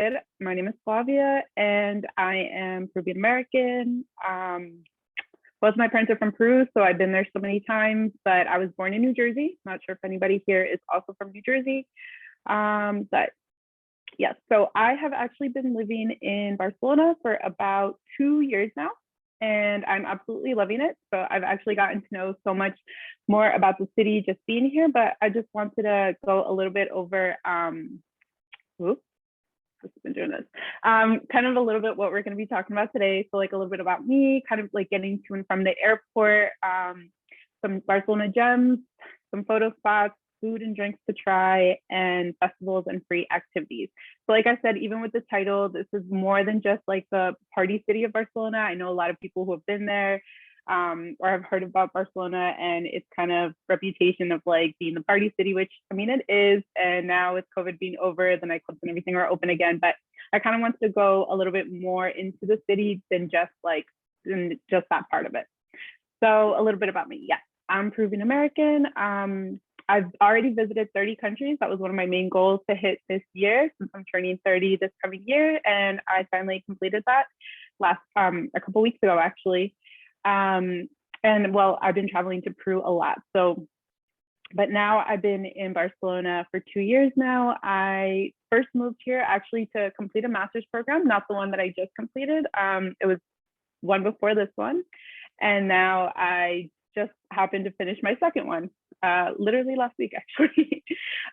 started. My name is Flavia, and I am Peruvian American. Both my parents are from Peru, so I've been there so many times, but I was born in New Jersey. Not sure if anybody here is also from New Jersey. But yes, so I have actually been living in Barcelona for about 2 years now, and I'm absolutely loving it. So I've actually gotten to know so much more about the city just being here, but I just wanted to go a little bit over, oops, I've been doing this, kind of a little bit what we're going to be talking about today. So like a little bit about me, kind of like getting to and from the airport, some Barcelona gems, some photo spots, food and drinks to try, and festivals and free activities. So like I said, even with the title, this is more than just like the party city of Barcelona. I know a lot of people who have been there or have heard about Barcelona and its kind of reputation of like being the party city, which I mean it is. And now with COVID being over, the nightclubs and everything are open again. But I kind of want to go a little bit more into the city than just that part of it. So a little bit about me. Yes, I'm Peruvian American. I've already visited 30 countries. That was one of my main goals to hit this year, since I'm turning 30 this coming year. And I finally completed that last a couple weeks ago, actually. And well, I've been traveling to Peru a lot. But now I've been in Barcelona for 2 years now. I first moved here actually to complete a master's program, not the one that I just completed. It was one before this one. And now I just happened to finish my second one, literally last week, actually.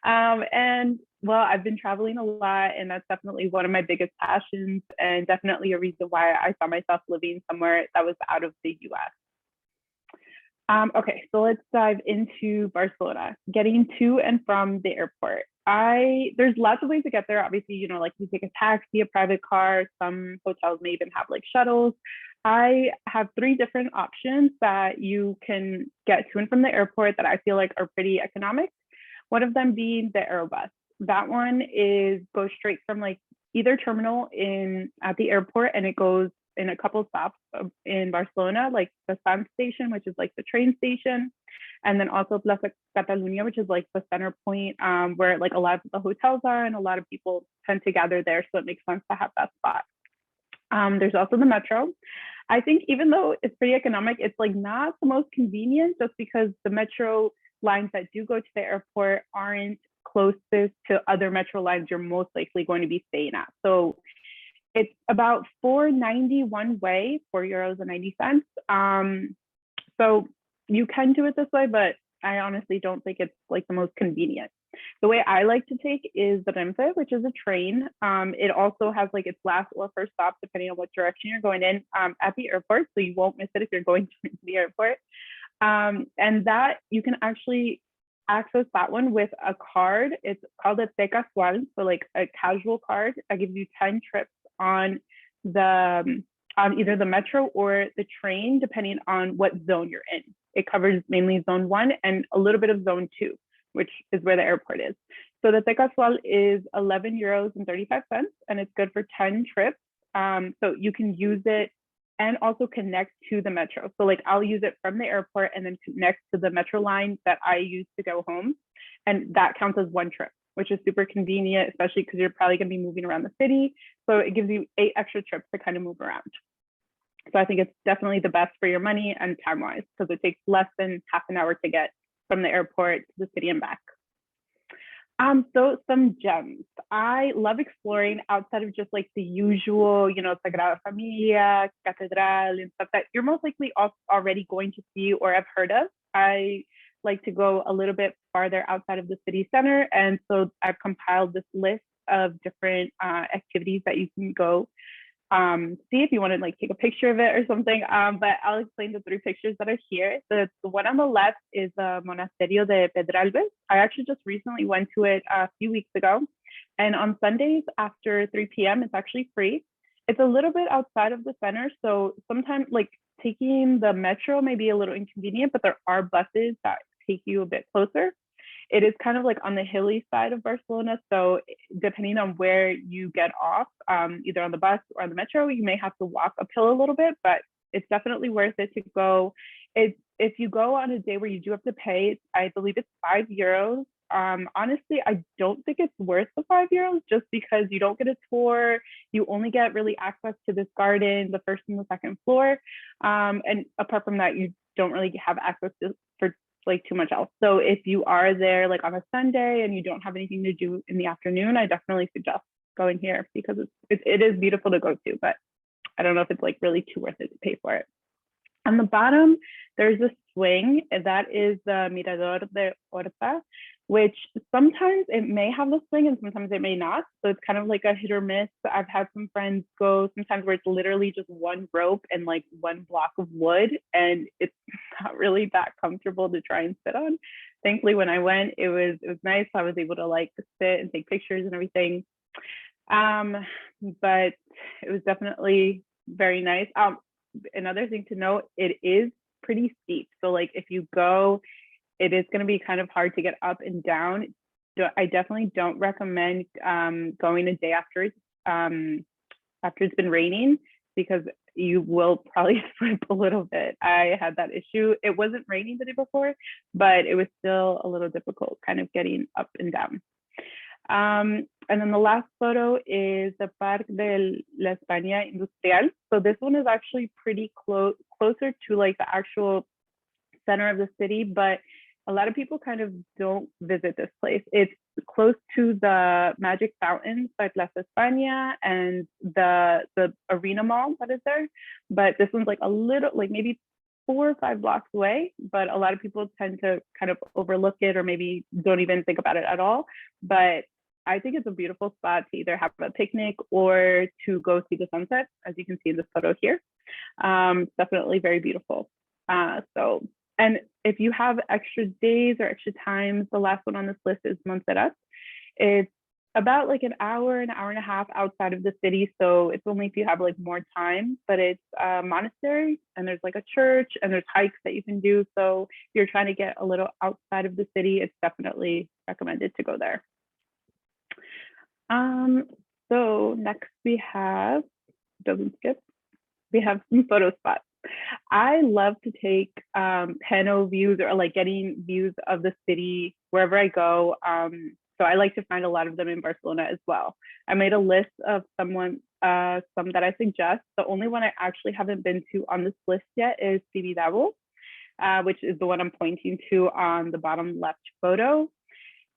And well, I've been traveling a lot, and that's definitely one of my biggest passions, and definitely a reason why I saw myself living somewhere that was out of the US. Okay, so let's dive into Barcelona, getting to and from the airport. There's lots of ways to get there. Obviously, you know, like you take a taxi, a private car, some hotels may even have like shuttles. I have 3 different options that you can get to and from the airport that I feel like are pretty economic. One of them being the Aerobus. That one goes straight from like either terminal at the airport, and it goes in a couple stops in Barcelona, like the Sun station, which is like the train station, and then also Plaza Catalunya, which is like the center point where like a lot of the hotels are, and a lot of people tend to gather there. So it makes sense to have that spot. There's also the metro. I think even though it's pretty economic, it's like not the most convenient, just because the metro lines that do go to the airport aren't closest to other metro lines you're most likely going to be staying at. So it's about 4.90 one way, €4.90. So you can do it this way, but I honestly don't think it's like the most convenient. The way I like to take is the Renfe, which is a train. It also has like its last or first stop, depending on what direction you're going in at the airport. So you won't miss it if you're going to the airport. And that you can actually access that one with a card. It's called a Te Casual, so like a casual card that gives you 10 trips on either the metro or the train, depending on what zone you're in. It covers mainly zone 1 and a little bit of zone 2, which is where the airport is. So the Te Casual is €11.35, and it's good for 10 trips. So you can use it and also connect to the metro. So like I'll use it from the airport and then connect to the metro line that I use to go home. And that counts as one trip, which is super convenient, especially because you're probably gonna be moving around the city. So it gives you 8 extra trips to kind of move around. So I think it's definitely the best for your money and time-wise, because it takes less than half an hour to get from the airport to the city and back. So some gems. I love exploring outside of just like the usual, you know, Sagrada Familia, Catedral, and stuff that you're most likely already going to see or have heard of. I like to go a little bit farther outside of the city center. And so I've compiled this list of different activities that you can go see if you want to like take a picture of it or something. But I'll explain the 3 pictures that are here. The one on the left is the Monasterio de Pedralbes. I actually just recently went to it a few weeks ago. And on Sundays after 3 p.m., it's actually free. It's a little bit outside of the center. So sometimes like taking the metro may be a little inconvenient, but there are buses that take you a bit closer. It is kind of like on the hilly side of Barcelona. So depending on where you get off, either on the bus or on the metro, you may have to walk uphill a little bit, but it's definitely worth it to go. If you go on a day where you do have to pay, I believe it's €5 Honestly, I don't think it's worth the €5 just because you don't get a tour. You only get really access to this garden, the first and the second floor. And apart from that, you don't really have access to for like too much else. So if you are there like on a Sunday and you don't have anything to do in the afternoon, I definitely suggest going here because it is beautiful to go to, but I don't know if it's like really too worth it to pay for it. On the bottom, there's a swing that is the Mirador de Horta, which sometimes it may have the swing and sometimes it may not. So it's kind of like a hit or miss. I've had some friends go sometimes where it's literally just one rope and like one block of wood, and it's not really that comfortable to try and sit on. Thankfully, when I went, it was nice. I was able to like sit and take pictures and everything. But it was definitely very nice. Another thing to note, it is pretty steep. So like if you go, it is going to be kind of hard to get up and down. I definitely don't recommend going a day after it's been raining because you will probably slip a little bit. I had that issue. It wasn't raining the day before, but it was still a little difficult kind of getting up and down. And then the last photo is the Parque de la España Industrial. So this one is actually pretty closer to like the actual center of the city, but a lot of people kind of don't visit this place. It's close to the Magic Fountain by Plaza España and the arena mall that is there. But this one's like a little, like maybe 4 or 5 blocks away, but a lot of people tend to kind of overlook it or maybe don't even think about it at all. But I think it's a beautiful spot to either have a picnic or to go see the sunset, as you can see in this photo here. Definitely very beautiful. And if you have extra days or extra times, the last one on this list is Montserrat. It's about like an hour and a half outside of the city. So it's only if you have like more time, but it's a monastery and there's like a church and there's hikes that you can do. So if you're trying to get a little outside of the city, it's definitely recommended to go there. So next we have, doesn't skip, we have some photo spots. I love to take pano views or like getting views of the city wherever I go. So I like to find a lot of them in Barcelona as well. I made a list of some that I suggest. The only one I actually haven't been to on this list yet is Tibidabo, which is the one I'm pointing to on the bottom left photo.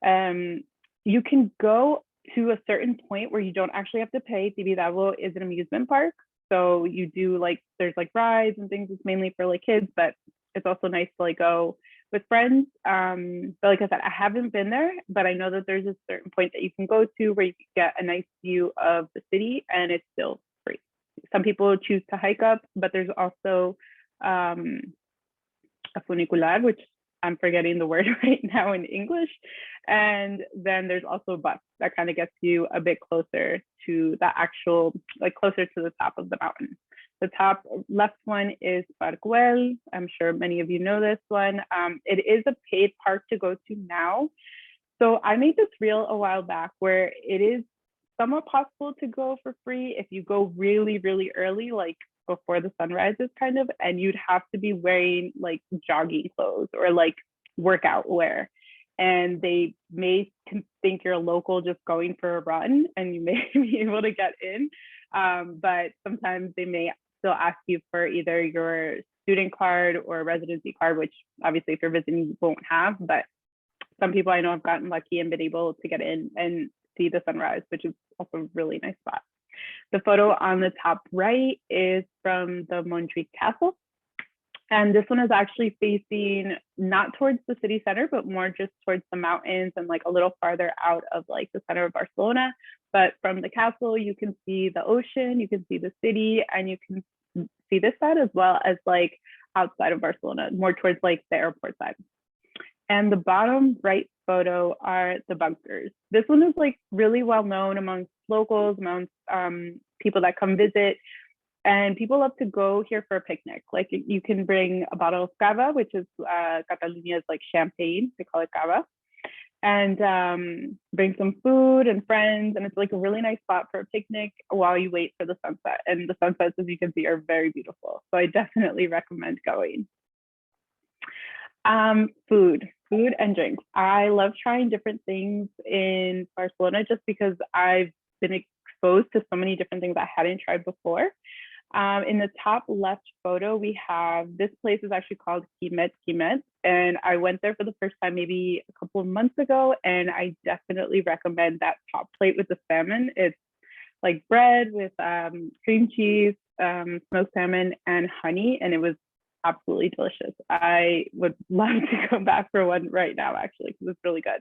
You can go to a certain point where you don't actually have to pay. Tibidabo is an amusement park. So you do like, there's like rides and things. It's mainly for like kids, but it's also nice to like go with friends. But like I said, I haven't been there, but I know that there's a certain point that you can go to where you can get a nice view of the city and it's still free. Some people choose to hike up, but there's also a funicular, which I'm forgetting the word right now in English. And then there's also a bus that kind of gets you a bit closer to the actual, like closer to the top of the mountain. The top left one is Park Güell. I'm sure many of you know this one. It is a paid park to go to now. So I made this reel a while back where it is somewhat possible to go for free if you go really, really early, like before the sun rises kind of, and you'd have to be wearing like jogging clothes or like workout wear. And they may think you're a local just going for a run and you may be able to get in. But sometimes they may still ask you for either your student card or residency card, which obviously if you're visiting you won't have, but some people I know have gotten lucky and been able to get in and see the sunrise, which is also a really nice spot. The photo on the top right is from the Montjuïc Castle. And this one is actually facing not towards the city center, but more just towards the mountains and like a little farther out of like the center of Barcelona. But from the castle, you can see the ocean, you can see the city, and you can see this side as well as like outside of Barcelona, more towards like the airport side. And the bottom right photo are the bunkers. This one is like really well known amongst locals, amongst people that come visit. And people love to go here for a picnic. Like you can bring a bottle of cava, which is Catalonia's like champagne, they call it cava, and bring some food and friends. And it's like a really nice spot for a picnic while you wait for the sunset. And the sunsets, as you can see, are very beautiful. So I definitely recommend going. Food. Food and drinks. I love trying different things in Barcelona just because I've been exposed to so many different things I hadn't tried before. In the top left photo, we have this place is actually called Quimet, and I went there for the first time maybe a couple of months ago, and I definitely recommend that top plate with the salmon. It's like bread with cream cheese, smoked salmon, and honey, and it was absolutely delicious. I would love to go back for one right now, actually, because it's really good.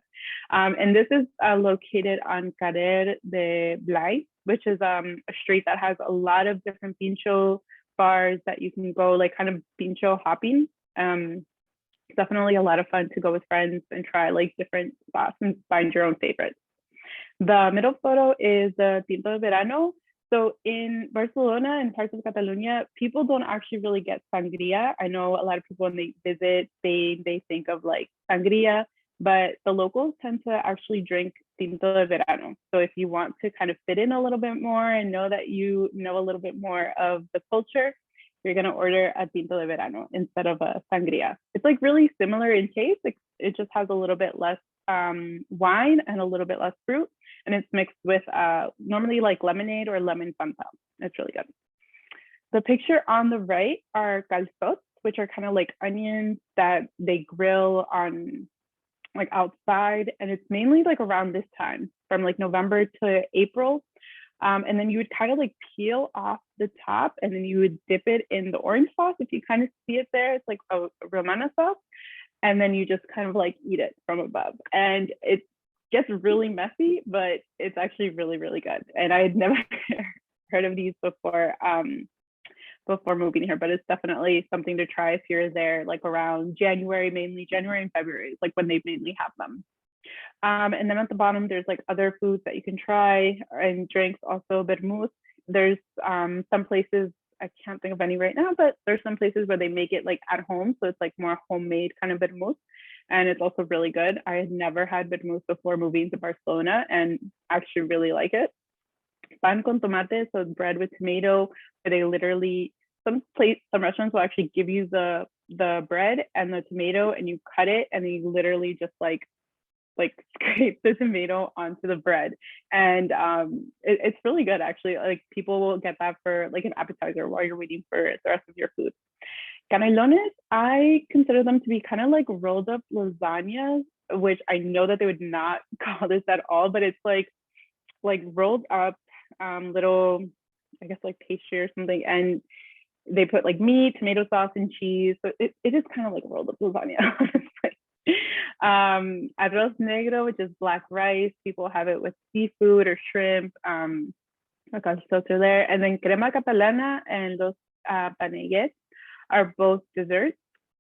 And this is located on Carrer de Blai, which is a street that has a lot of different pincho bars that you can go, like kind of pincho hopping. Definitely a lot of fun to go with friends and try like different spots and find your own favorites. The middle photo is the Tinto de Verano. So in Barcelona and parts of Catalonia, people don't actually really get sangria. I know a lot of people when they visit Spain, they think of like sangria, but the locals tend to actually drink Tinto de Verano. So if you want to kind of fit in a little bit more and know that you know a little bit more of the culture, you're going to order a Tinto de Verano instead of a sangria. It's like really similar in taste. It just has a little bit less wine and a little bit less fruit, and it's mixed with normally like lemonade or lemon fanta. It's really good. The picture on the right are calçots, which are kind of like onions that they grill on like outside, and it's mainly like around this time from like November to April. And then you would kind of like peel off the top, and then you would dip it in the orange sauce. If you kind of see it there, it's like a romana sauce, and then you just kind of like eat it from above. And it gets really messy, but it's actually really, really good. And I had never heard of these before moving here, but it's definitely something to try if you're there like around January, mainly January and February, like when they mainly have them. And then at the bottom, there's like other foods that you can try and drinks, also vermouth. There's some places, I can't think of any right now, but there's some places where they make it like at home. So it's like more homemade kind of vermouth. And it's also really good. I had never had vermouth before moving to Barcelona and actually really like it. Pan con tomate, so bread with tomato, where they literally, some restaurants will actually give you the bread and the tomato and you cut it and then you literally just like scrape the tomato onto the bread, and it's really good actually. Like people will get that for like an appetizer while you're waiting for the rest of your food. Canelones, I consider them to be kind of like rolled up lasagnas, which I know that they would not call this at all, but it's like rolled up little, I guess like pastry or something, and they put like meat, tomato sauce, and cheese. So it is kind of like rolled up lasagna, honestly. Arroz negro, which is black rice. People have it with seafood or shrimp. Filter there. And then crema catalana and los panellettes are both desserts.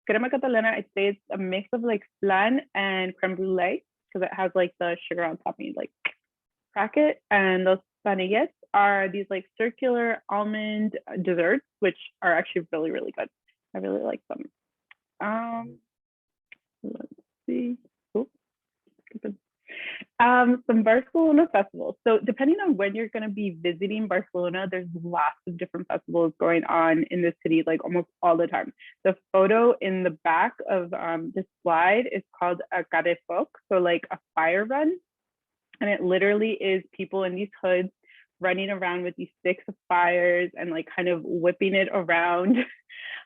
Crema catalana, I'd say it's a mix of like flan and creme brulee because it has like the sugar on top and you like crack it. And those panellettes are these like circular almond desserts, which are actually really, really good. I really like them. Let's see. Some Barcelona festivals. So depending on when you're going to be visiting Barcelona, there's lots of different festivals going on in the city, like almost all the time. The photo in the back of this slide is called a carrefoc, so like a fire run. And it literally is people in these hoods running around with these sticks of fires and like kind of whipping it around.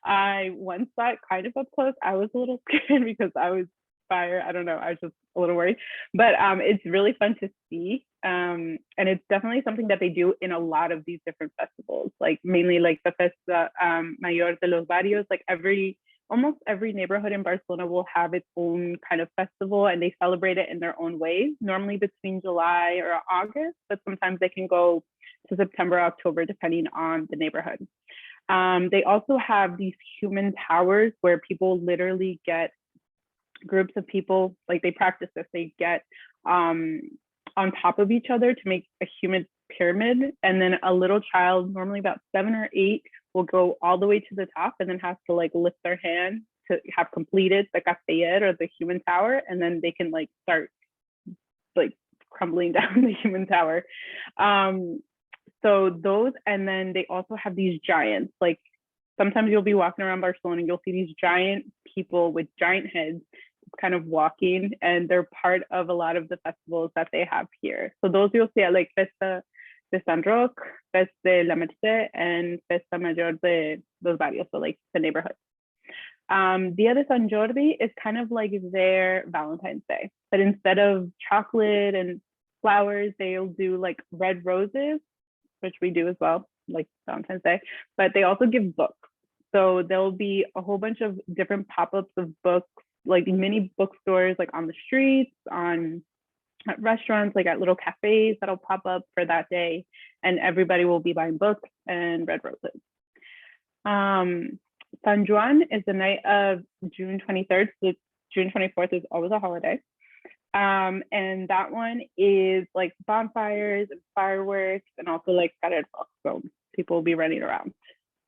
I once saw it kind of up close. I was a little scared because I was fire. I don't know. I was just a little worried, but it's really fun to see. And it's definitely something that they do in a lot of these different festivals, like mainly like the Festa Mayor de los Barrios, like almost every neighborhood in Barcelona will have its own kind of festival and they celebrate it in their own ways, normally between July or August, but sometimes they can go to September, October, depending on the neighborhood. They also have these human towers where people literally get groups of people, like they practice this, they get on top of each other to make a human pyramid. And then a little child, normally about 7 or 8, will go all the way to the top and then has to like lift their hand to have completed the castell or the human tower. And then they can like start like crumbling down the human tower. So those, and then they also have these giants, like sometimes you'll be walking around Barcelona and you'll see these giant people with giant heads kind of walking, and they're part of a lot of the festivals that they have here. So those you'll see at like Festa de San Roque, Festa de la Merced, and Festa Mayor de los Barrios, so like the neighborhood. Dia de San Jordi is kind of like their Valentine's Day, but instead of chocolate and flowers, they'll do like red roses, which we do as well, like Valentine's Day, but they also give books. So there'll be a whole bunch of different pop-ups of books, like mini bookstores, like on the streets, at restaurants, like at little cafes that'll pop up for that day, and everybody will be buying books and red roses. San Juan is the night of June 23rd. So June 24th is always a holiday. And that one is like bonfires and fireworks and also like carreras. So people will be running around.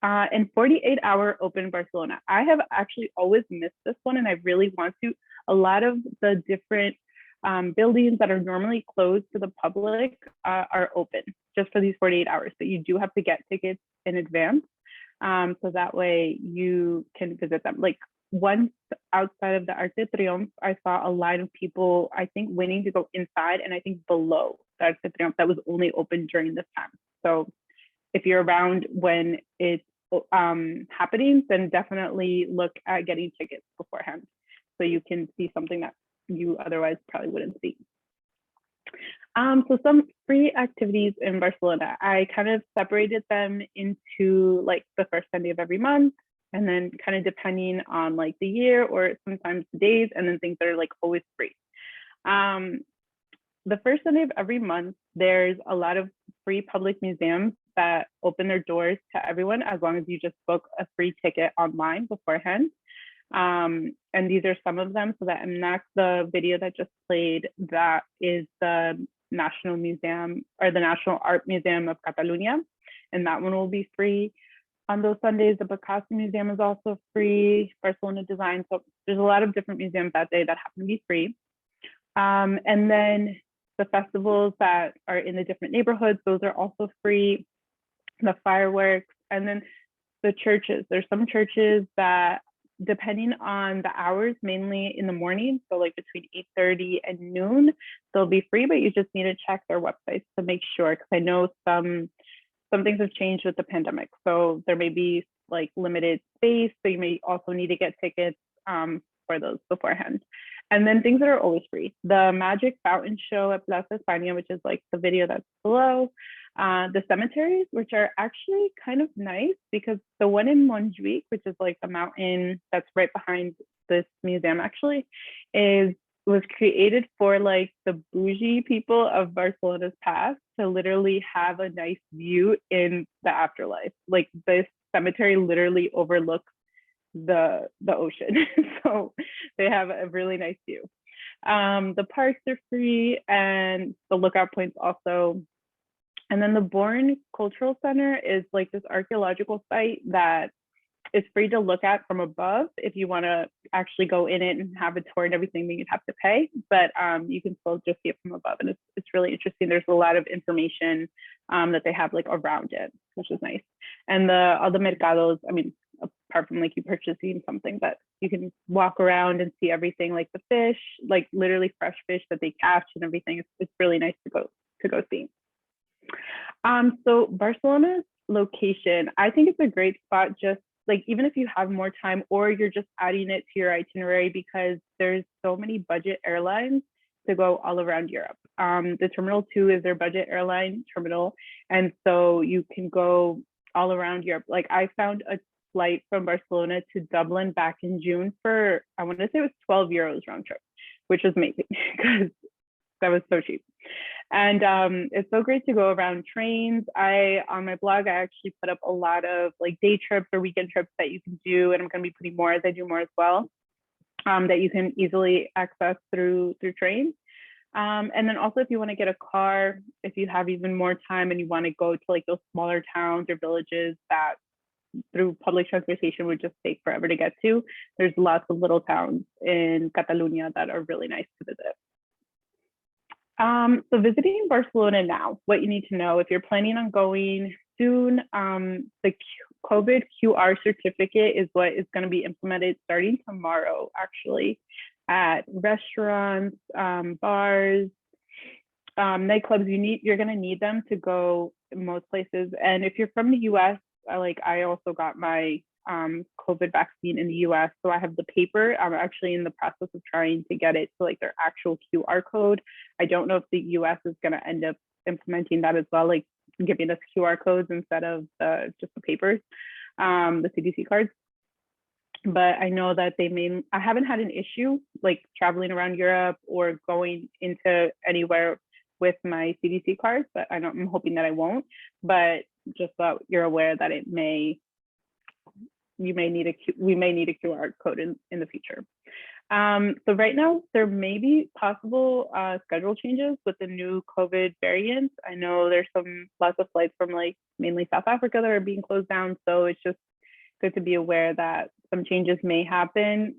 And 48-hour open Barcelona. I have actually always missed this one, and I really want to. A lot of the different buildings that are normally closed to the public are open just for these 48 hours, but you do have to get tickets in advance. So that way you can visit them. Like once outside of the Arc de Triomphe, I saw a line of people, I think, waiting to go inside, and I think below the Arc de Triomphe that was only open during this time. So if you're around when it's happening, then definitely look at getting tickets beforehand so you can see something that you otherwise probably wouldn't see. So some free activities in Barcelona, I kind of separated them into like the first Sunday of every month, and then kind of depending on like the year or sometimes the days, and then things that are like always free. The first Sunday of every month, there's a lot of free public museums that open their doors to everyone as long as you just book a free ticket online beforehand. And these are some of them. So that next, the video that just played, that is the National Museum or the National Art Museum of Catalonia, and that one will be free on those Sundays. The Picasso Museum is also free, Barcelona Design. So there's a lot of different museums that day that happen to be free. And then the festivals that are in the different neighborhoods, those are also free. The fireworks, and then the churches. There's some churches that, depending on the hours, mainly in the morning, so like between 8:30 and noon, they'll be free, but you just need to check their websites to make sure, because I know some things have changed with the pandemic. So there may be like limited space, so you may also need to get tickets for those beforehand. And then things that are always free. The Magic Fountain Show at Plaza España, which is like the video that's below. The cemeteries, which are actually kind of nice, because the one in Montjuic, which is like the mountain that's right behind this museum actually, was created for like the bougie people of Barcelona's past to literally have a nice view in the afterlife. Like this cemetery literally overlooks the ocean. So they have a really nice view. The parks are free, and the lookout points also. And then the Born Cultural Center is like this archaeological site that is free to look at from above. If you want to actually go in it and have a tour and everything, then you'd have to pay, but you can still just see it from above, and it's really interesting. There's a lot of information that they have like around it, which is nice. And all the mercados, I mean, apart from like you purchasing something, but you can walk around and see everything, like the fish, like literally fresh fish that they catch and everything. It's really nice to go see. So Barcelona's location, I think it's a great spot, just like even if you have more time or you're just adding it to your itinerary, because there's so many budget airlines to go all around Europe. The Terminal 2 is their budget airline terminal, and so you can go all around Europe. Like I found a flight from Barcelona to Dublin back in June for, I want to say it was 12 euros round trip, which was amazing because that was so cheap. And it's so great to go around trains. On my blog, I actually put up a lot of like day trips or weekend trips that you can do, and I'm going to be putting more as I do more as well, that you can easily access through trains. And then also, if you want to get a car, if you have even more time and you want to go to like those smaller towns or villages that through public transportation would just take forever to get to, there's lots of little towns in Catalonia that are really nice to visit. So visiting Barcelona now, what you need to know if you're planning on going soon, the COVID QR certificate is what is going to be implemented starting tomorrow, actually. at restaurants, bars, nightclubs. You're gonna need them to go most places. And if you're from the US, I also got my COVID vaccine in the US. So I have the paper. I'm actually in the process of trying to get it to like their actual QR code. I don't know if the US is gonna end up implementing that as well, like giving us QR codes instead of just the papers, the CDC cards. But I know that I haven't had an issue like traveling around Europe or going into anywhere with my CDC cards, but I'm hoping that I won't. But just so you're aware that we may need a QR code in the future. So right now there may be possible schedule changes with the new COVID variants. I know there's lots of flights from like mainly South Africa that are being closed down. So it's just good to be aware that some changes may happen.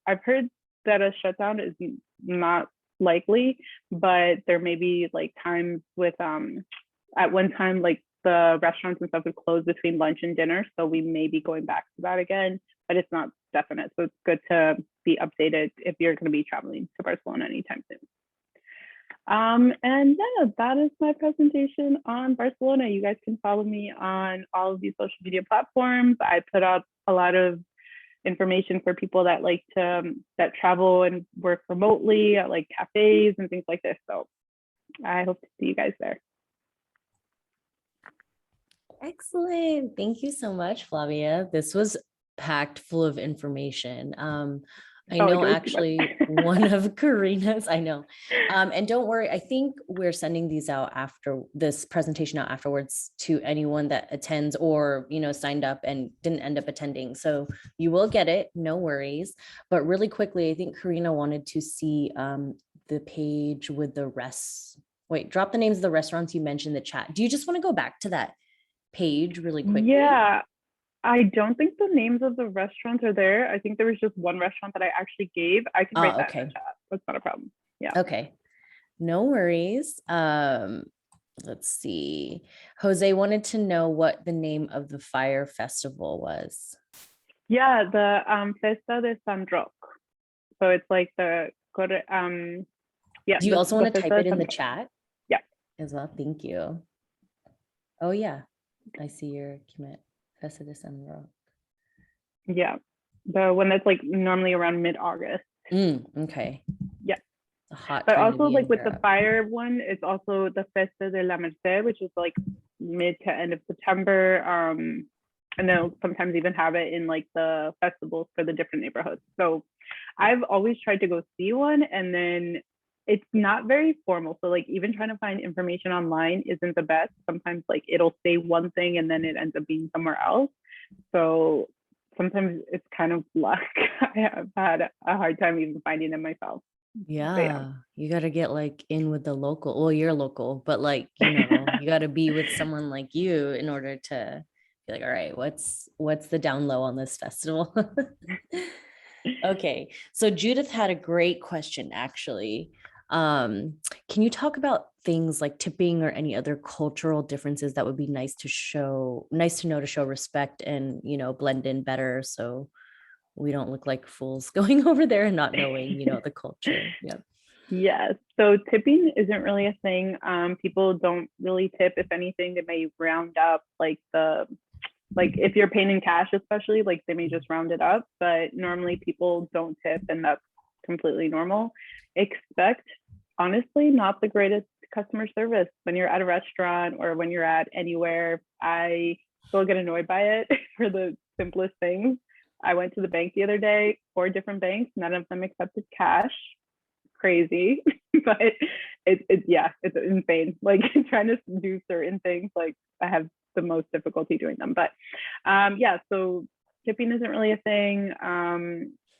I've heard that a shutdown is not likely, but there may be like times with at one time like the restaurants and stuff would close between lunch and dinner. So we may be going back to that again, but it's not definite. So it's good to be updated if you're going to be traveling to Barcelona anytime soon. And yeah, that is my presentation on Barcelona. You guys can follow me on all of these social media platforms. I put up a lot of information for people that that travel and work remotely at like cafes and things like this. So I hope to see you guys there. Excellent. Thank you so much, Flavia. This was packed full of information. I know actually one of Karina's, I know. And don't worry, I think we're sending these out after this presentation out afterwards to anyone that attends or, signed up and didn't end up attending. So you will get it, no worries. But really quickly, I think Karina wanted to see the page with the drop the names of the restaurants you mentioned in the chat. Do you just want to go back to that page really quickly? Yeah. I don't think the names of the restaurants are there. I think there was just one restaurant that I actually gave. I can write that in the chat. That's not a problem. Yeah. Okay. No worries. Let's see. Jose wanted to know what the name of the fire festival was. Yeah, the Festa de San Roque. So it's like yeah. Do you also want to type it in the chat? Yeah. As well. Thank you. Oh yeah. I see your commit. Festa de San Roque. Yeah, the one that's like normally around mid-August. Okay. Yeah. A hot. But also like with the fire one, it's also the Festa de la Merced, which is like mid to end of September. And they'll sometimes even have it in like the festivals for the different neighborhoods. So I've always tried to go see one, and then it's not very formal. So like even trying to find information online isn't the best. Sometimes like it'll say one thing and then it ends up being somewhere else. So sometimes it's kind of luck. I have had a hard time even finding it myself. Yeah, you got to get like in with the local. Well, you're local, but like, you got to be with someone like you in order to be like, all right, what's the down low on this festival? Okay. So Judith had a great question, actually. Can you talk about things like tipping or any other cultural differences that would be nice to know to show respect and, blend in better so we don't look like fools going over there and not knowing, the culture? Yeah. Yes. So tipping isn't really a thing. People don't really tip. If anything, they may round up like if you're paying in cash, especially, like they may just round it up, but normally people don't tip, and that's completely normal. Expect, honestly, not the greatest customer service when you're at a restaurant or when you're at anywhere. I still get annoyed by it for the simplest things. I went to the bank the other day, 4 different banks, none of them accepted cash. Crazy, but it's insane. Like trying to do certain things, like I have the most difficulty doing them. But so tipping isn't really a thing.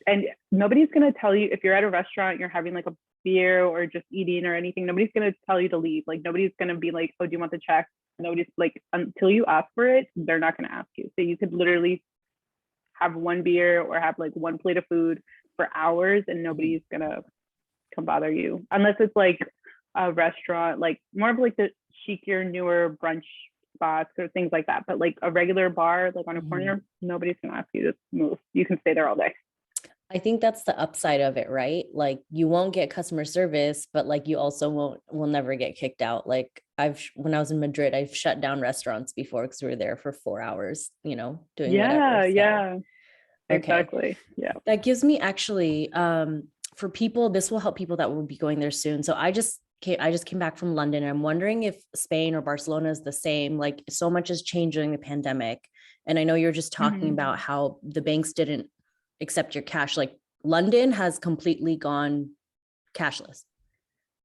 And nobody's going to tell you if you're at a restaurant, you're having like a beer or just eating or anything, nobody's going to tell you to leave. Like nobody's going to be like, oh, do you want the check? Nobody's like, until you ask for it, they're not going to ask you. So you could literally have one beer or have like one plate of food for hours and nobody's going to come bother you, unless it's like a restaurant, like more of like the chicier, newer brunch spots or things like that. But like a regular bar, like on a corner, nobody's going to ask you to move. You can stay there all day. I think that's the upside of it, right? Like you won't get customer service, but like you also will never get kicked out. Like when I was in Madrid, I've shut down restaurants before because we were there for 4 hours, doing whatever. Yeah, So, yeah, okay. exactly. Yeah. That gives me actually, for people, this will help people that will be going there soon. So I just came back from London, and I'm wondering if Spain or Barcelona is the same. Like so much has changed during the pandemic. And I know you're just talking Mhm. about how the banks didn't accept your cash. Like London has completely gone cashless.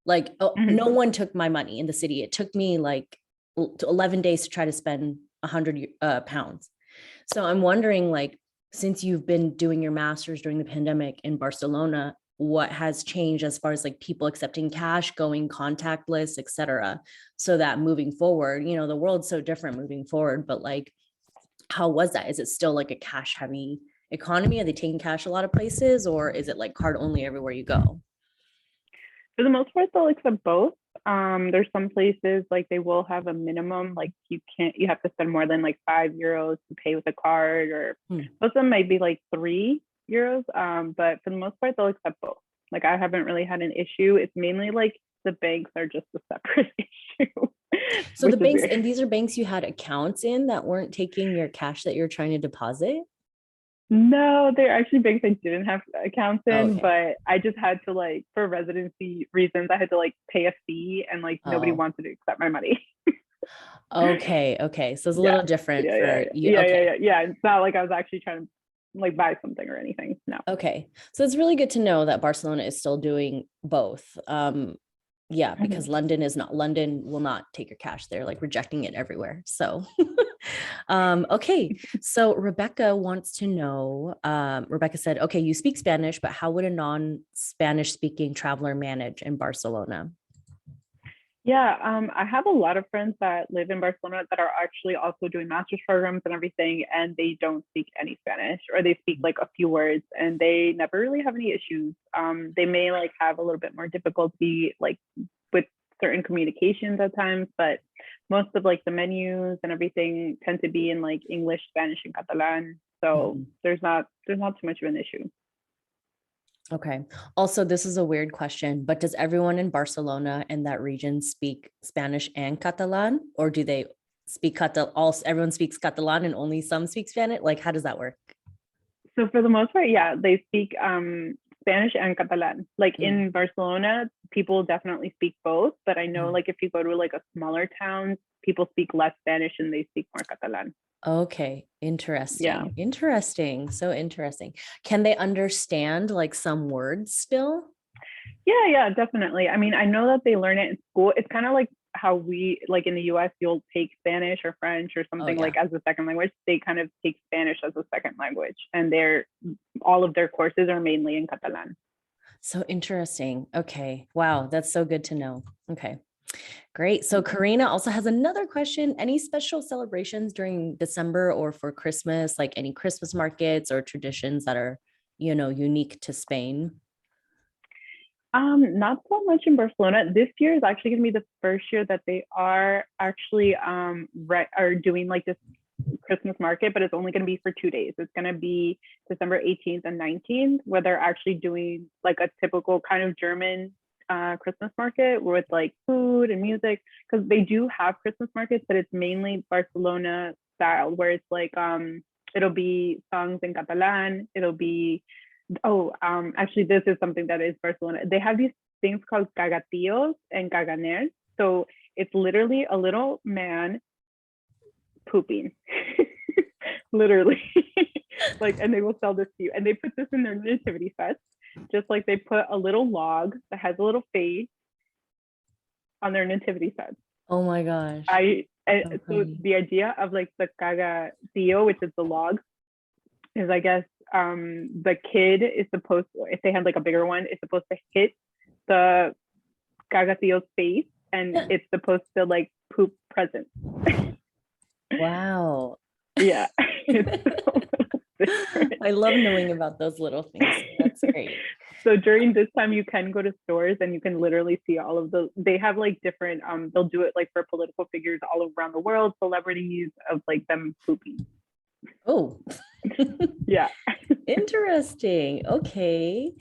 Like no Mhm. one took my money in the city. It took me like 11 days to try to spend 100 pounds. So I'm wondering, like, since you've been doing your master's during the pandemic in Barcelona, what has changed as far as like people accepting cash, going contactless, et cetera, so that moving forward, the world's so different moving forward, but like, how was that? Is it still like a cash heavy economy? Are they taking cash a lot of places, or is it like card only everywhere you go? For the most part, they'll accept both. There's some places like they will have a minimum, like you have to spend more than like €5 to pay with a card, or Hmm. most of them might be like €3. But for the most part, they'll accept both. Like I haven't really had an issue. It's mainly like the banks are just a separate issue, So the which is banks, weird. and these are banks you had accounts in that weren't taking your cash that you're trying to deposit? No, they're actually banks I didn't have accounts Oh, in, okay. but I just had to like for residency reasons, I had to like pay a fee, and like nobody Oh, wanted to accept my money. okay. Okay. So it's a Yeah. little different Yeah, yeah, for yeah, you. yeah, yeah, Okay. yeah. Yeah. It's not like I was actually trying to like buy something or anything. No. Okay. So it's really good to know that Barcelona is still doing both. Yeah, because Mhm. London will not take your cash. They're like rejecting it everywhere. So okay. So Rebecca wants to know, Rebecca said, okay, you speak Spanish, but how would a non-Spanish speaking traveler manage in Barcelona? Yeah, I have a lot of friends that live in Barcelona that are actually also doing master's programs and everything, and they don't speak any Spanish, or they speak like a few words, and they never really have any issues. They may like have a little bit more difficulty like with certain communications at times, but most of like the menus and everything tend to be in like English, Spanish, and Catalan. So Mhm. there's not too much of an issue. Okay. Also, this is a weird question, but does everyone in Barcelona and that region speak Spanish and Catalan, or do they speak everyone speaks Catalan and only some speak Spanish? Like, how does that work? So for the most part, yeah, they speak Spanish and Catalan. Like Mm. in Barcelona, people definitely speak both, but I know Mm. like if you go to like a smaller town, people speak less Spanish and they speak more Catalan. Okay, Yeah. interesting. Interesting. So interesting. Can they understand like some words still? Yeah, yeah, definitely. I mean, I know that they learn it in school. It's kind of like how we like in the US, you'll take Spanish or French or Oh something yeah. like as a second language. They kind of take Spanish as a second language, and they're all of their courses are mainly in Catalan. So interesting. Okay. Wow, that's so good to know. Okay. Great. So Karina also has another question. Any special celebrations during December or for Christmas, like any Christmas markets or traditions that are, unique to Spain? Not so much in Barcelona. This year is actually going to be the first year that they are actually are doing like this Christmas market, but it's only going to be for 2 days. It's going to be December 18th and 19th, where they're actually doing like a typical kind of German Christmas market with like food and music, because they do have Christmas markets, but it's mainly Barcelona style, where it's like it'll be songs in Catalan, it'll be actually, this is something that is Barcelona. They have these things called cagatillos and caganers. So it's literally a little man pooping, literally. Like, and they will sell this to you. And they put this in their nativity sets, just like they put a little log that has a little face on their nativity sets. Oh my gosh. I So so funny. the idea of like the cagatillo, which is the log, is I guess the kid is supposed to, if they had like a bigger one, is supposed to hit the cagatillo's face, and it's supposed to like poop presents. Wow. Yeah, it's so different. I love knowing about those little things. That's great. So during this time, you can go to stores and you can literally see all of those. They have like different. They'll do it like for political figures all around the world, celebrities of like them pooping. Oh, Yeah. interesting. Okay.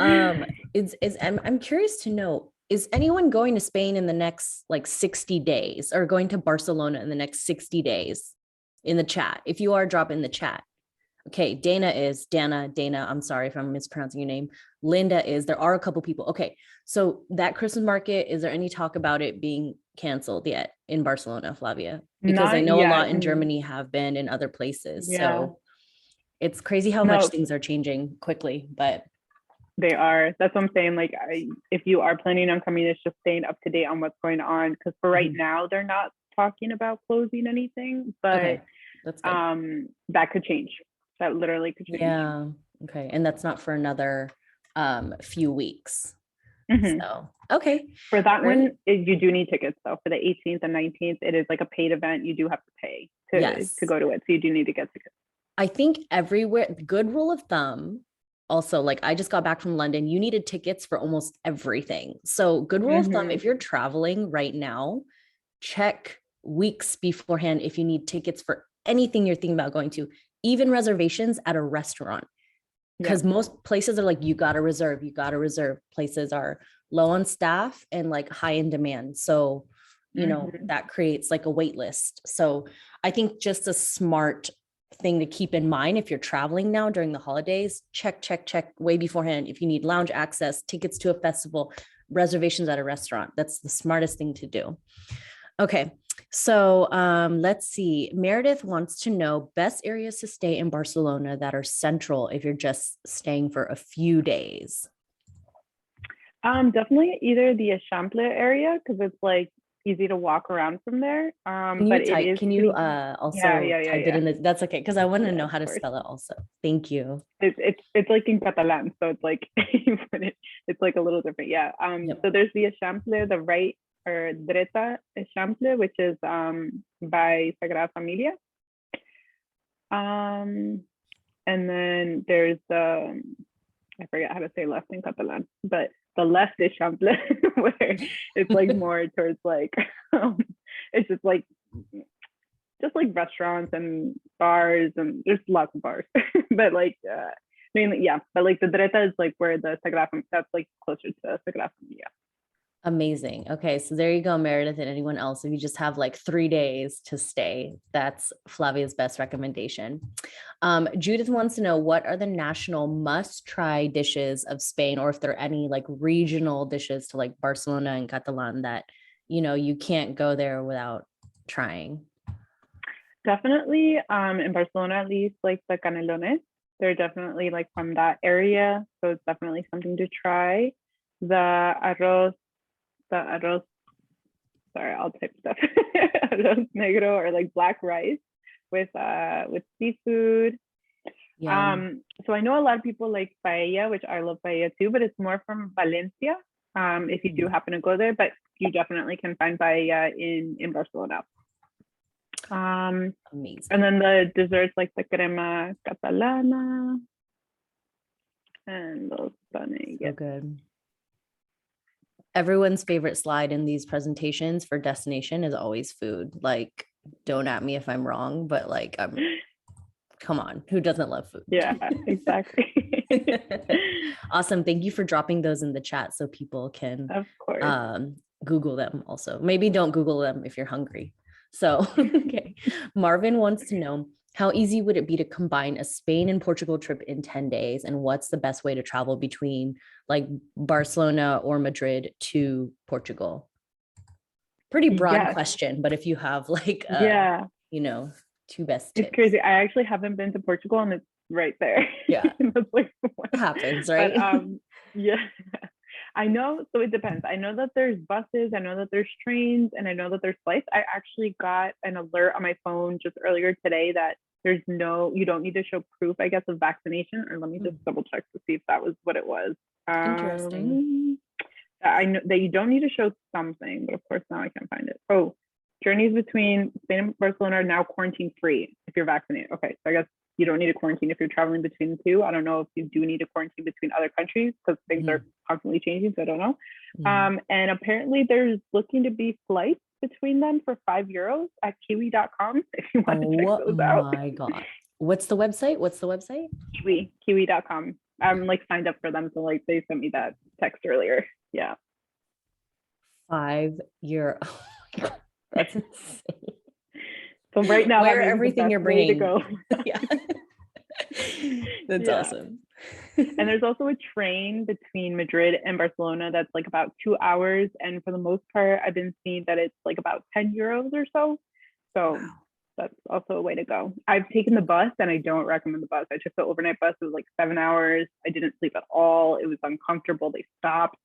I'm curious to know, is anyone going to Spain in the next like 60 days or going to Barcelona in the next 60 days in the chat? If you are, drop in the chat. Okay, Dana, I'm sorry if I'm mispronouncing your name. Linda is, there are a couple people. Okay, so that Christmas market, is there any talk about it being canceled yet in Barcelona, Flavia? Because I Not know a yet. lot in Germany have been in other places. Yeah. So it's crazy how much No, things are changing quickly, but they are. That's what I'm saying. Like, if you are planning on coming, it's just staying up to date on what's going on. Because for right now, they're not talking about closing anything, but okay, that's good. that could change. That literally could change. Yeah. Okay. And that's not for another few weeks. Mhm. So okay. For that Great. one, you do need tickets though. For the 18th and 19th, it is like a paid event. You do have to pay Yes. to go to it. So you do need to get tickets. I think everywhere, good rule of thumb. Also, like I just got back from London, you needed tickets for almost everything. So, good rule of thumb, Mhm. if you're traveling right now, check weeks beforehand if you need tickets for anything you're thinking about going to, even reservations at a restaurant. Yeah. Because most places are like, you got to reserve, you got to reserve. Places are low on staff and like high in demand. So, Mhm. that creates like a wait list. So, I think just a smart thing to keep in mind if you're traveling now during the holidays, check way beforehand if you need lounge access, tickets to a festival, reservations at a restaurant. That's the smartest thing to do. Okay. So let's see. Meredith wants to know best areas to stay in Barcelona that are central if you're just staying for a few days. Definitely either the Eixample area because it's like easy to walk around from there. But it is Can you pretty. Yeah, also yeah, yeah, type it yeah. in the, that's okay, because I want to Yeah, know of how to course. spell it also. Thank you. It's like in Catalan, so it's like it's like a little different. Yeah. Yep. So there's the Eixample, the right or Dreta Eixample, which is by Sagrada Familia. And then there's the I forget how to say left in Catalan, but the left is Chample, where it's like more towards like it's just like restaurants and bars and there's lots of bars, but like mainly yeah, but like the Dreta is like where the Sagrada that's like closer to Sagrada Familia. Amazing. Okay, so there you go, Meredith, and anyone else. If you just have like 3 days to stay, that's Flavia's best recommendation. Judith wants to know what are the national must-try dishes of Spain, or if there are any like regional dishes to like Barcelona and Catalan that you can't go there without trying. Definitely in Barcelona at least like the canelones. They're definitely like from that area. So it's definitely something to try. The arroz, sorry, I'll type stuff. Arroz negro or like black rice with seafood. Yeah. So I know a lot of people like paella, which I love paella too, but it's more from Valencia. If you do happen to go there, but you definitely can find paella in Barcelona. Amazing. And then the desserts like the crema catalana and those stunning. So good. Everyone's favorite slide in these presentations for destination is always food. Like, don't at me if I'm wrong, but like, come on, who doesn't love food? Yeah, exactly. Awesome. Thank you for dropping those in the chat so people can Of course. Google them also. Maybe don't Google them if you're hungry. So, okay. Marvin wants to know how easy would it be to combine a Spain and Portugal trip in 10 days? And what's the best way to travel between like Barcelona or Madrid to Portugal? Pretty broad question, but if you have like, two best tips. It's crazy. I actually haven't been to Portugal and it's right there. Yeah. That's like It happens, right? But yeah. I know, so it depends. I know that there's buses, I know that there's trains, and I know that there's flights. I actually got an alert on my phone just earlier today that you don't need to show proof, I guess, of vaccination. Or let me just double check to see if that was what it was. Interesting. I know that you don't need to show something, but of course now I can't find it. Oh, journeys between Spain and Barcelona are now quarantine free if you're vaccinated. Okay, so I guess you don't need a quarantine if you're traveling between the two. I don't know if you do need a quarantine between other countries because things are constantly changing, so I don't know. And apparently there's looking to be flights between them for €5 at kiwi.com if you want to check those out. Oh my God. What's the website? What's the website? Kiwi.com. I'm like signed up for them. So like they sent me that text earlier. Yeah. 5 year. Oh my God, that's insane. So right now Where that may be the everything best you're way to bringing. go. Yeah. That's Yeah. awesome. And there's also a train between Madrid and Barcelona that's like about 2 hours. And for the most part, I've been seeing that it's like about 10 euros or so. So Wow. that's also a way to go. I've taken the bus and I don't recommend the bus. I took the overnight bus. It was like 7 hours. I didn't sleep at all. It was uncomfortable. They stopped.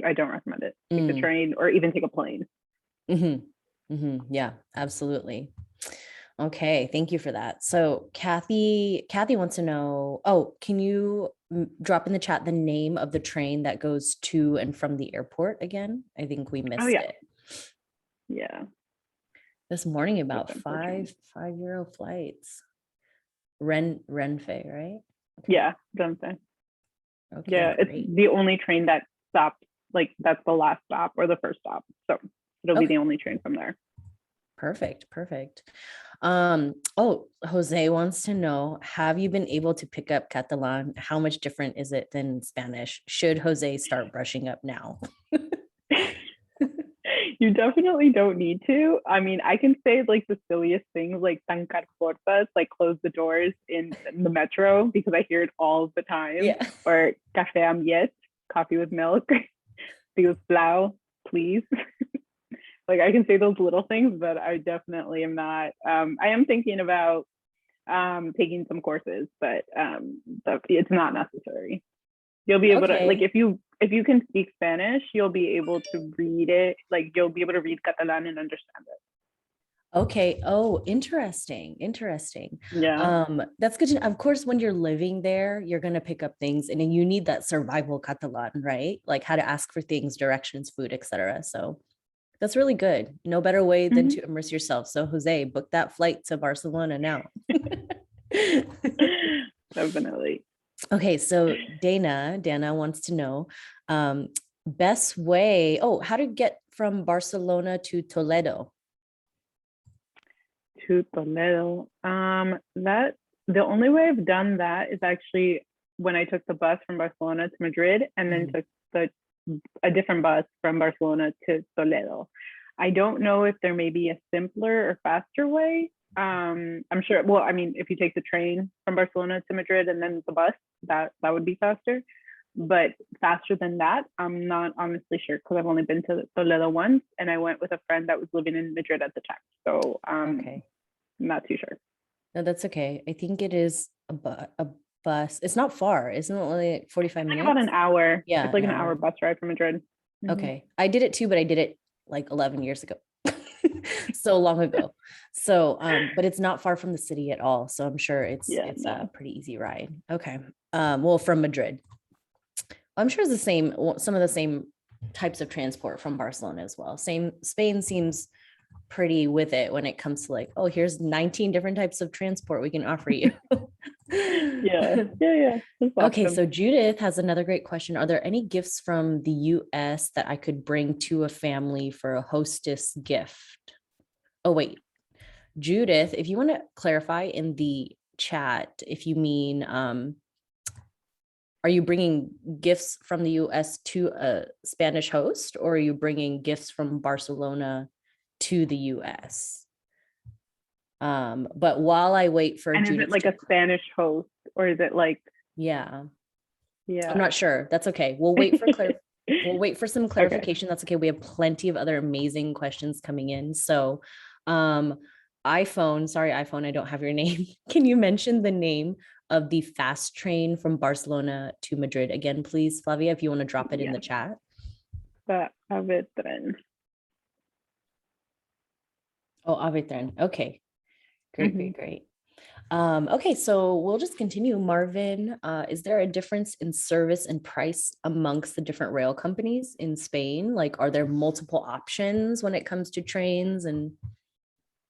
I don't recommend it. Take the train or even take a plane. Yeah, absolutely. Okay, thank you for that. So Kathy wants to know, can you drop in the chat the name of the train that goes to and from the airport again? I think we missed it. Yeah. This morning about €5 flights. Renfe, right? Okay. Yeah, Renfe. Okay, yeah, great. It's the only train that stops, like that's the last stop or the first stop. So it'll be the only train from there. Perfect. Jose wants to know, have you been able to pick up Catalan? How much different is it than Spanish? Should Jose start brushing up now? You definitely don't need to. I mean, I can say like the silliest things like tancar puertas, like close the doors in the metro because I hear it all the time. Yeah. Or café amb llet, coffee with milk, sisplau, please. Like I can say those little things, but I definitely am not. I am thinking about taking some courses, but it's not necessary. You'll be able to, like, if you can speak Spanish, you'll be able to read it. Like you'll be able to read Catalan and understand it. Okay. Oh, interesting. Yeah. That's good to know. Of course, when you're living there, you're going to pick up things and then you need that survival Catalan, right? Like how to ask for things, directions, food, etc. So that's really good. No better way than to immerse yourself. So Jose, book that flight to Barcelona now. Definitely. Okay, so Dana wants to know best way. How to get from Barcelona to Toledo. To Toledo. That the only way I've done that is actually when I took the bus from Barcelona to Madrid and then took a different bus from Barcelona to Toledo. I don't know if there may be a simpler or faster way. I'm sure. Well, I mean, if you take the train from Barcelona to Madrid and then the bus, that would be faster. But faster than that, I'm not honestly sure because I've only been to Toledo once, and I went with a friend that was living in Madrid at the time. So I'm not too sure. No, that's okay. I think it is a bus. It's not far. Isn't it only like 45 minutes? About an hour. Yeah. It's like an hour bus ride from Madrid. Okay. I did it too, but I did it like 11 years ago. So long ago. So, but it's not far from the city at all. So I'm sure it's a pretty easy ride. Okay. Well, from Madrid. I'm sure it's the same, some of the same types of transport from Barcelona as well. Spain seems pretty with it when it comes to like, here's 19 different types of transport we can offer you. Yeah. Okay, so Judith has another great question. Are there any gifts from the US that I could bring to a family for a hostess gift? Oh, wait. Judith, if you want to clarify in the chat, if you mean, are you bringing gifts from the US to a Spanish host, or are you bringing gifts from Barcelona to the US? But while I wait for Judith, is it like a Spanish host, or is it like? Yeah, I'm not sure. That's okay. We'll wait for we'll wait for some clarification. Okay. That's okay. We have plenty of other amazing questions coming in. So, iPhone, I don't have your name. Can you mention the name of the fast train from Barcelona to Madrid again, please, Flavia, if you want to drop it in the chat? The Ave Tren. Oh, Ave Tren. Okay. Great. Okay, so we'll just continue. Marvin, is there a difference in service and price amongst the different rail companies in Spain? Like, are there multiple options when it comes to trains and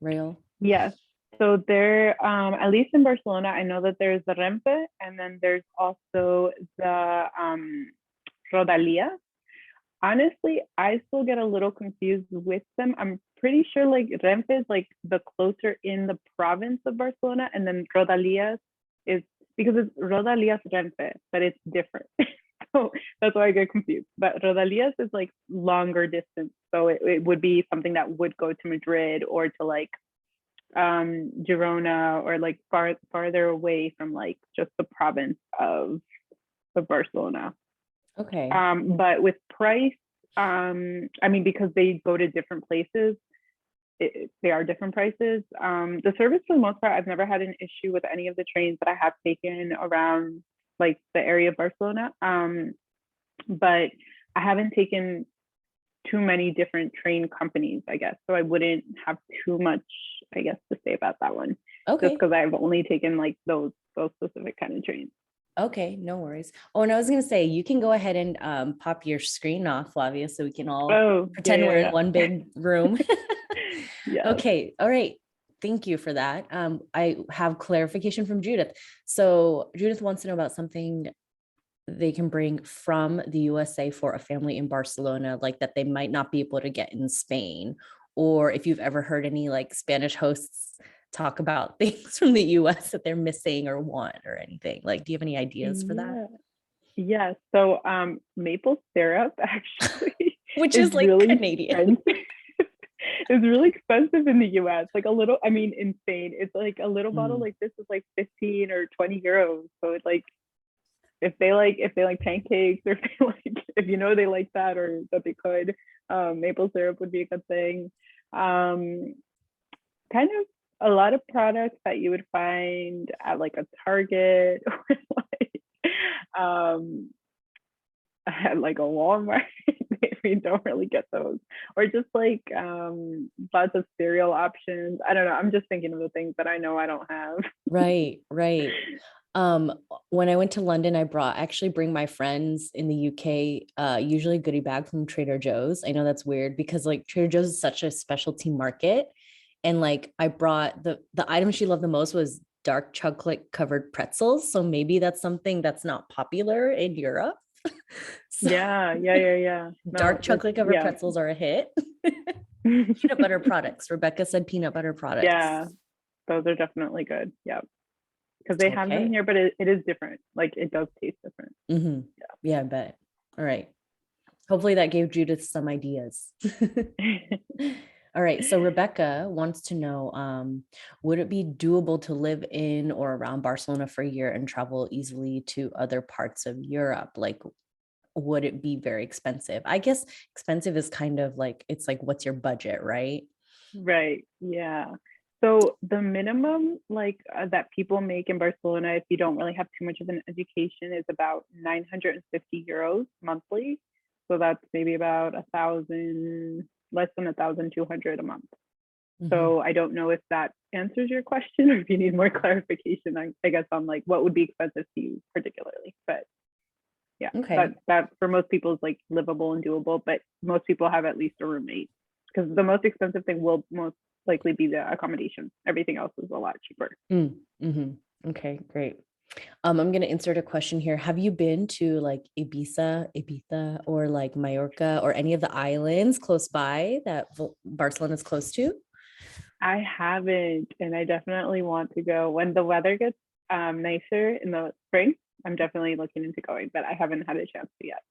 rail? Yes. So there, at least in Barcelona, I know that there's the Renfe, and then there's also the Rodalia. Honestly, I still get a little confused with them. I'm pretty sure like Renfe is like the closer in the province of Barcelona, and then Rodalias is because it's Rodalias Renfe, but it's different. So that's why I get confused. But Rodalias is like longer distance, so it would be something that would go to Madrid or to like Girona, or like farther away from like just the province of Barcelona. Okay. But with price, I mean, because they go to different places, they are different prices. The service, for the most part, I've never had an issue with any of the trains that I have taken around like the area of Barcelona. But I haven't taken too many different train companies, I guess. So I wouldn't have too much, I guess, to say about that one. Okay. Just because I've only taken like those specific kind of trains. Okay, no worries. Oh, and I was gonna say, you can go ahead and pop your screen off, Flavia, so we can all pretend we're in one big room. Yeah. Okay, all right. Thank you for that. I have clarification from Judith. So Judith wants to know about something they can bring from the USA for a family in Barcelona, like that they might not be able to get in Spain, or if you've ever heard any like Spanish hosts talk about things from the US that they're missing or want or anything. Like, do you have any ideas for that? Yeah. So maple syrup actually Which is like really Canadian. It's really expensive in the US. Like a little, I mean, in Spain, it's like a little bottle like this is like 15 or 20 euros. So it's like if they like pancakes, or if they like, if you know they like that, or that they could, maple syrup would be a good thing. Kind of a lot of products that you would find at like a Target or like at like a Walmart. We don't really get those, or just like lots of cereal options. I don't know, I'm just thinking of the things that I know I don't have. Right. When I went to London, I actually bring my friends in the UK usually a goodie bag from Trader Joe's. I know that's weird because like Trader Joe's is such a specialty market, and like I brought the item she loved the most was dark chocolate covered pretzels, so maybe that's something that's not popular in Europe. So, yeah. Dark chocolate covered pretzels are a hit. Peanut butter products. Rebecca said peanut butter products. Yeah, those are definitely good. Yeah, because they have them here, but it is different. Like it does taste different. Mm-hmm. Yeah, I bet. All right. Hopefully that gave Judith some ideas. All right. So Rebecca wants to know, would it be doable to live in or around Barcelona for a year and travel easily to other parts of Europe? Like, would it be very expensive? I guess expensive is kind of like, it's like, what's your budget, right? Right. Yeah. So the minimum like that people make in Barcelona, if you don't really have too much of an education, is about 950 euros monthly. So that's maybe about less than 1,200 a month. So I don't know if that answers your question, or if you need more clarification, I guess, on like what would be expensive to you particularly. But yeah, that for most people is like livable and doable, but most people have at least a roommate, because the most expensive thing will most likely be the accommodation. Everything else is a lot cheaper. Okay, great. I'm going to insert a question here. Have you been to like Ibiza, or like Mallorca, or any of the islands close by that Barcelona is close to? I haven't, and I definitely want to go when the weather gets nicer in the spring. I'm definitely looking into going, but I haven't had a chance to yet.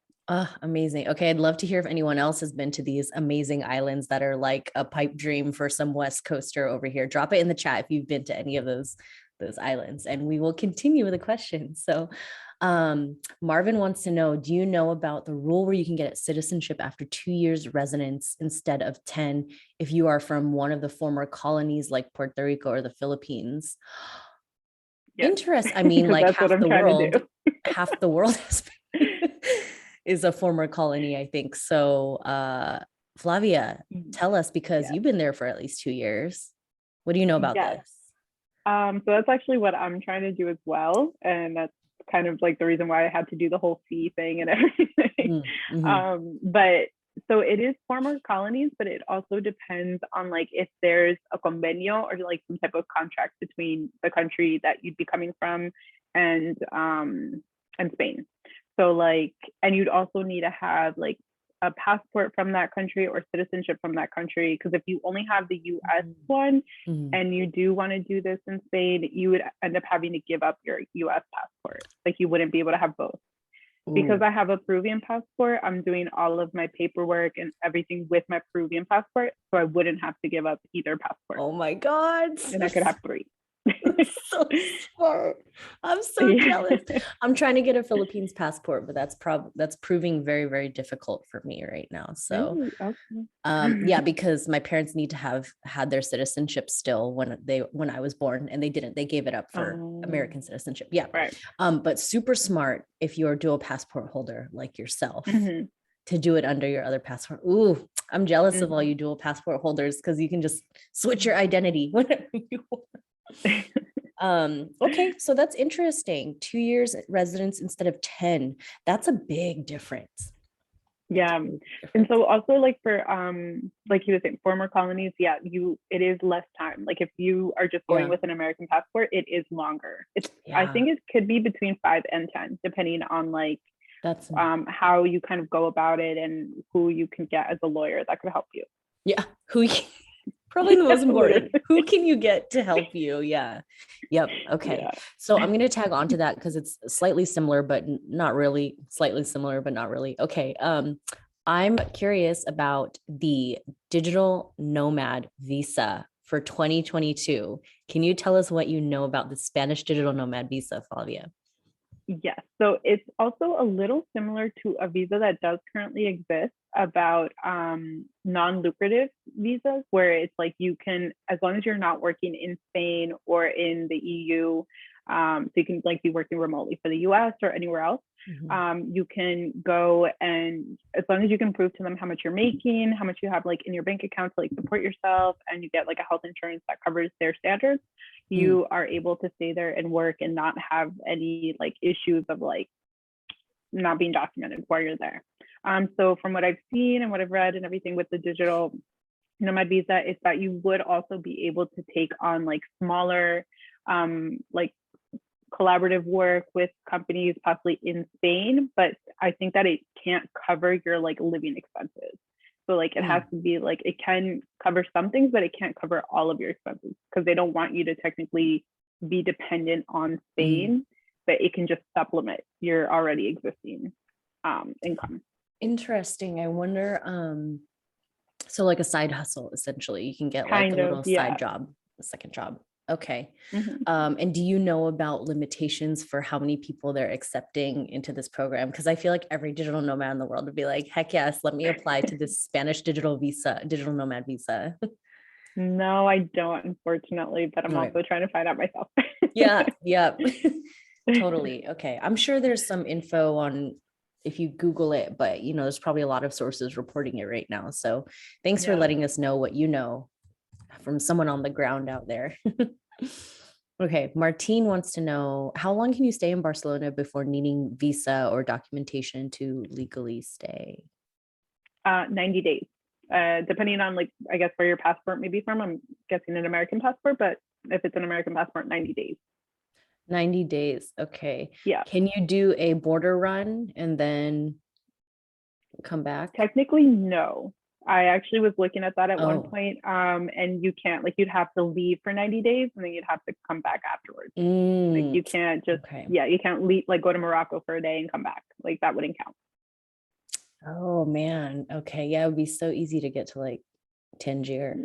Amazing. Okay, I'd love to hear if anyone else has been to these amazing islands that are like a pipe dream for some West Coaster over here. Drop it in the chat if you've been to any of those islands, and we will continue with the questions. So Marvin wants to know, do you know about the rule where you can get citizenship after 2 years residence instead of 10 if you are from one of the former colonies like Puerto Rico or the Philippines? Yes. Interesting. I mean, like half the world is a former colony, I think. So Flavia, tell us, because you've been there for at least 2 years. What do you know about this? So that's actually what I'm trying to do as well. And that's kind of like the reason why I had to do the whole fee thing and everything. But so it is former colonies, but it also depends on like if there's a convenio or like some type of contract between the country that you'd be coming from and Spain. So like, and you'd also need to have like a passport from that country or citizenship from that country. Because if you only have the US one and you do want to do this in Spain, you would end up having to give up your US passport. Like you wouldn't be able to have both. Because I have a Peruvian passport, I'm doing all of my paperwork and everything with my Peruvian passport. So I wouldn't have to give up either passport. Oh my God. And I could have 3. So smart. I'm so jealous. I'm trying to get a Philippines passport, but that's proving very, very difficult for me right now. So yeah, because my parents need to have had their citizenship still when I was born, and they didn't. They gave it up for American citizenship. Yeah. Right. But super smart if you're a dual passport holder like yourself. To do it under your other passport. Ooh, I'm jealous of all you dual passport holders, because you can just switch your identity whenever you want. Okay, so that's interesting. 2 years residence instead of 10. That's a big difference. Yeah. And so also like for like you were saying, former colonies, it is less time. Like if you are just going with an American passport, it is longer. I think it could be between 5 and 10, depending on like that's how you kind of go about it and who you can get as a lawyer that could help you. Yeah, probably the most important. Who can you get to help you? Yeah. Yep. Okay. Yeah. So I'm going to tag on to that because it's slightly similar, but not really. Slightly similar, but not really. Okay. I'm curious about the digital nomad visa for 2022. Can you tell us what you know about the Spanish digital nomad visa, Flavia? Yes. So it's also a little similar to a visa that does currently exist about non-lucrative visas, where it's like you can, as long as you're not working in Spain or in the EU, so you can like be working remotely for the US or anywhere else, you can go, and as long as you can prove to them how much you're making, how much you have like in your bank account to like support yourself, and you get like a health insurance that covers their standards, you are able to stay there and work and not have any like issues of like not being documented while you're there. So from what I've seen and what I've read and everything with the digital nomad visa is that you would also be able to take on like smaller like collaborative work with companies possibly in Spain, but I think that it can't cover your like living expenses. So like it has to be like, it can cover some things, but it can't cover all of your expenses because they don't want you to technically be dependent on Spain, but it can just supplement your already existing income. Interesting. I wonder, so like a side hustle, essentially, you can get like a little side job, a second job. Okay. And do you know about limitations for how many people they're accepting into this program? Because I feel like every digital nomad in the world would be like, heck yes, let me apply to this Spanish digital nomad visa. No, I don't, unfortunately, but I'm also trying to find out myself. Yeah. Totally. Okay. I'm sure there's some info on if you Google it, but you know, there's probably a lot of sources reporting it right now. So thanks for letting us know what you know from someone on the ground out there. Okay. Martine wants to know, how long can you stay in Barcelona before needing visa or documentation to legally stay? 90 days. Depending on like, I guess where your passport may be from, I'm guessing an American passport, but if it's an American passport, 90 days. 90 days. Okay. Yeah. Can you do a border run and then come back? Technically, no. I actually was looking at that at one point. And you can't, like, you'd have to leave for 90 days and then you'd have to come back afterwards. Like you can't just, you can't leave, like go to Morocco for a day and come back. Like that wouldn't count. Oh man. Okay. Yeah. It would be so easy to get to like Tangier.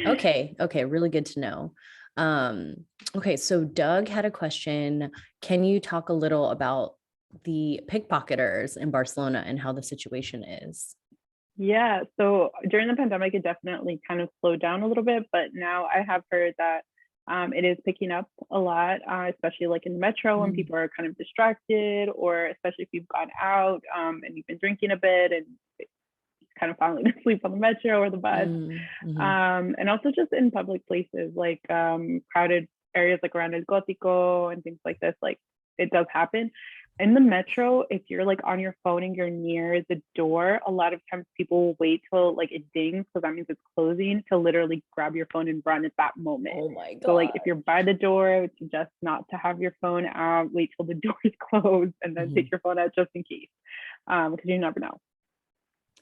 Okay. Really good to know. Okay. So Doug had a question. Can you talk a little about the pickpocketers in Barcelona and how the situation is? Yeah. So during the pandemic, it definitely kind of slowed down a little bit, but now I have heard that it is picking up a lot, especially like in the metro when people are kind of distracted, or especially if you've gone out and you've been drinking a bit and kind of falling asleep on the metro or the bus. And also just in public places like crowded areas like around El Gótico and things like this, like it does happen. in the metro, if you're like on your phone and you're near the door, a lot of times people will wait till like it dings, because that means it's closing, to literally grab your phone and run at that moment. Oh my So like God. if you're by the door, I would suggest not to have your phone out, wait till the door is closed, and then take your phone out just in case, because you never know.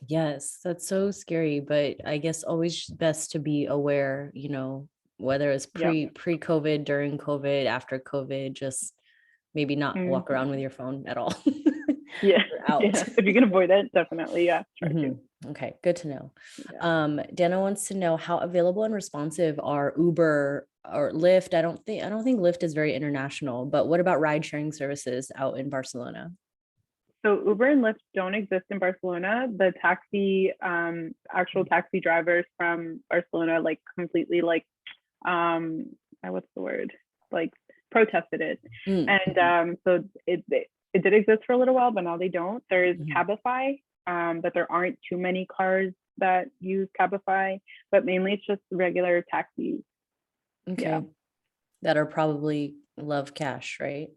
Yes, that's so scary, but I guess always best to be aware, whether it's Yep. pre-COVID, during COVID, after COVID, just maybe not walk around with your phone at all. Yeah. You're out. Yeah. If you can avoid it, definitely, yeah, try to. Okay, good to know. Yeah. Dana wants to know how available and responsive are Uber or Lyft. I don't think Lyft is very international, but what about ride sharing services out in Barcelona? So Uber and Lyft don't exist in Barcelona. The actual taxi drivers from Barcelona, like completely like, what's the word? Like protested it. And so it did exist for a little while, but now they don't. There's Cabify, but there aren't too many cars that use Cabify, but mainly it's just regular taxis. Okay. Yeah. That are probably love cash, right?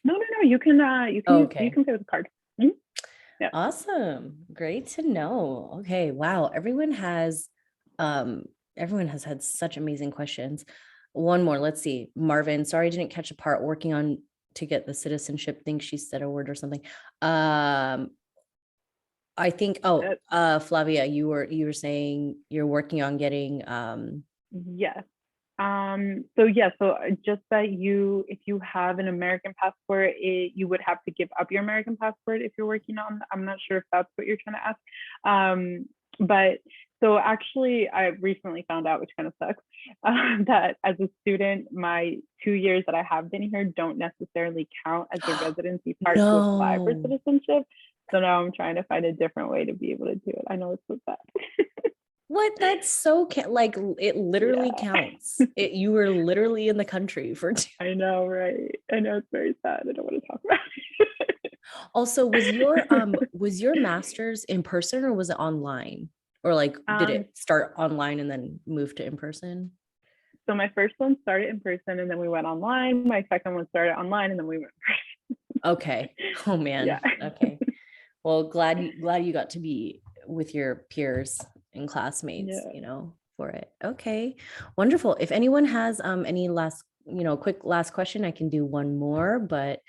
No. You can Okay. you can pay with a card. Mhm. Yeah. Awesome. Great to know. Okay. Wow. Everyone has had such amazing questions. One more. Let's see. Marvin, sorry I didn't catch a part working on to get the citizenship thing. She said a word or something. I think, Flavia, you were saying you're working on getting Yes. So just that if you have an American passport, you would have to give up your American passport if you're working on. I'm not sure if that's what you're trying to ask. But so actually, I recently found out, which kind of sucks, that as a student, my 2 years that I have been here don't necessarily count as the residency part to apply for no. citizenship. So now I'm trying to find a different way to be able to do it. I know it's so sad. What? That's so like it literally counts. You were literally in the country for I know, right? I know, it's very sad. I don't want to talk about it. Also, was your master's in person or was it online? Or like did Um, it start online and then move to in person? so my first one started in person and then we went online. My second one started online and then we went. Okay. Oh man. Yeah. Okay. Well, glad you got to be with your peers and classmates, Yeah. for it. Okay. Wonderful. If anyone has any last, quick last question, I can do one more, but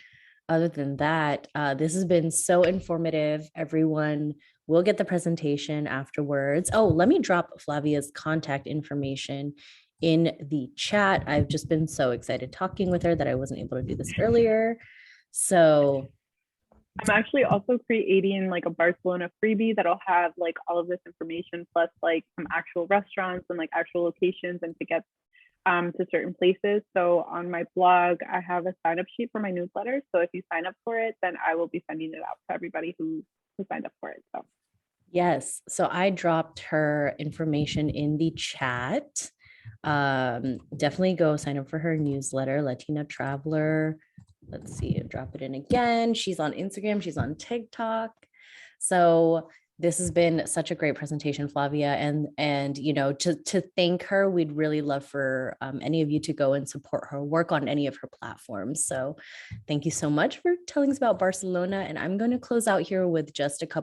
other than that, this has been so informative. Everyone will get the presentation afterwards. Oh, let me drop Flavia's contact information in the chat. I've just been so excited talking with her that I wasn't able to do this earlier. So I'm actually also creating like a Barcelona freebie that'll have like all of this information plus like some actual restaurants and like actual locations and tickets to certain places. So on my blog, I have a sign up sheet for my newsletter. So if you sign up for it, then I will be sending it out to everybody who signed up for it. So yes, so I dropped her information in the chat. Definitely go sign up for her newsletter, Latina Traveler. Let's see, drop it in again. She's on Instagram, she's on TikTok. So this has been such a great presentation, Flavia. And to thank her, we'd really love for any of you to go and support her work on any of her platforms. So thank you so much for telling us about Barcelona. And I'm going to close out here with just a couple